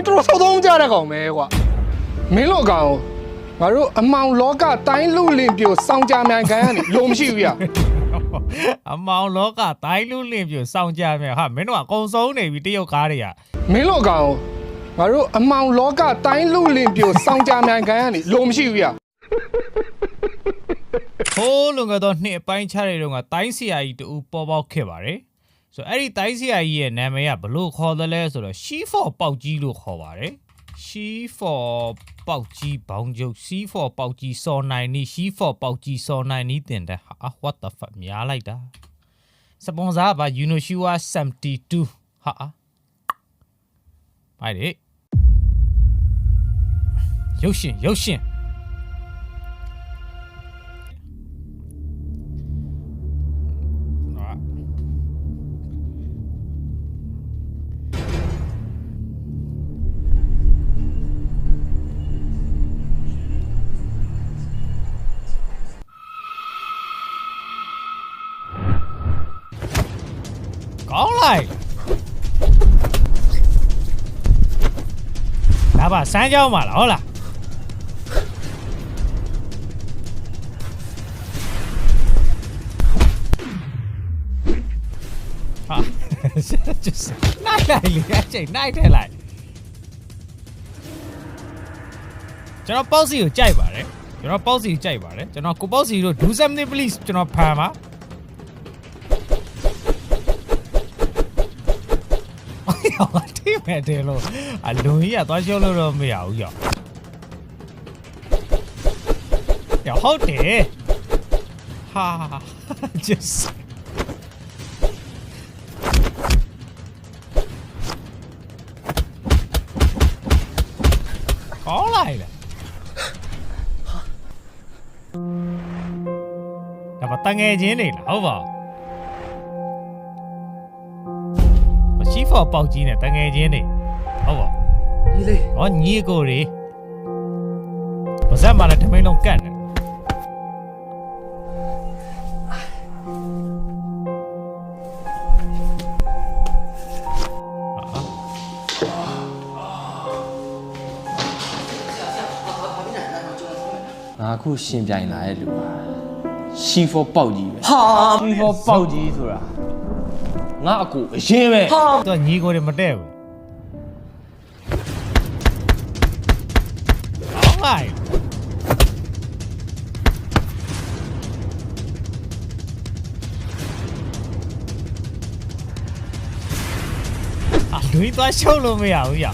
你多少东家来搞没话？没落搞，我说阿毛老家单路领表商家面干的，龙须呀。 အမောင်လောကတိုင်းလူလင့်ပြစောင့်ကြမယ်ဟာမင်းတို့ကအကုန်ဆုံးနေပြီတရုတ်ကားတွေက 没落搞，我说阿毛老家单路领表商家面干的，龙须呀。 ဟိုးလွန်ခဲ့သောနှစ်အပိုင်းခြားတဲ့တုန်းကတိုင်းဆရာကြီးတူပေါ်ပေါက်ခဲ့ပါတယ်ဆိုတော့အဲ့ဒီတိုင်းဆရာကြီးရဲ့နာမည်ကဘလို့ခေါ်တယ်လဲဆိုတော့ C4 ပေါက်ကြီးလို့ခေါ်ပါတယ် C4 ပေါက်ကြီးဘောင်ကျုပ် C4 ပေါက်ကြီးစော်နိုင်နီး C4 ပေါက်ကြီးစော်နိုင်နီးတင်တဲ့ဟာ what the fuck များလိုက်တာစပွန်ဆာက Unoshua 72ဟာမိုက်လေရုပ်ရှင်ကောင်းလိုက်ဒါပါစမ်းကြောင်းပါလားဟုတ်လားဟာjust နိုင်လိုက်လေအချိန်နိုင်တယ်လိုက်ကျွန်တော်ပေါ့စီကိုကြိုက်ပါတယ်ကျွန်တော်ကိုပေါ့စီတို့ do something please ကျွန်တော်ဖမ်းပါတိမဲ့တယ်လို့အလုံကြီးကသွားရှုံးလို့တော့မရဘူးရောဟုတ်တယ်ဟာ just ကောင်းလိုက်လေဒါပါတငယ်ချင်းနေလားဟုတ်ပါC4 ပေါက်ကြီးနဲ့တငယ်ချင်းနေဟုတ်ပါညီလေးဟောညီကိုတွေပါဇက်မှာလည်းထမင်းလုံးကန့်တယ်ငါအခုရှင်ပြိုင်လာတဲ့လူက C4 ပေါက်ကြီးပဲဟာ C4 ပေါက်ကြီးဆိုတာငါအကူအရင်ပဲဟာ သူကညီကိုတွေမတည့်ဘူးအော်လိုက်လူကြီးသွားရှုံးလို့မရဘူးရ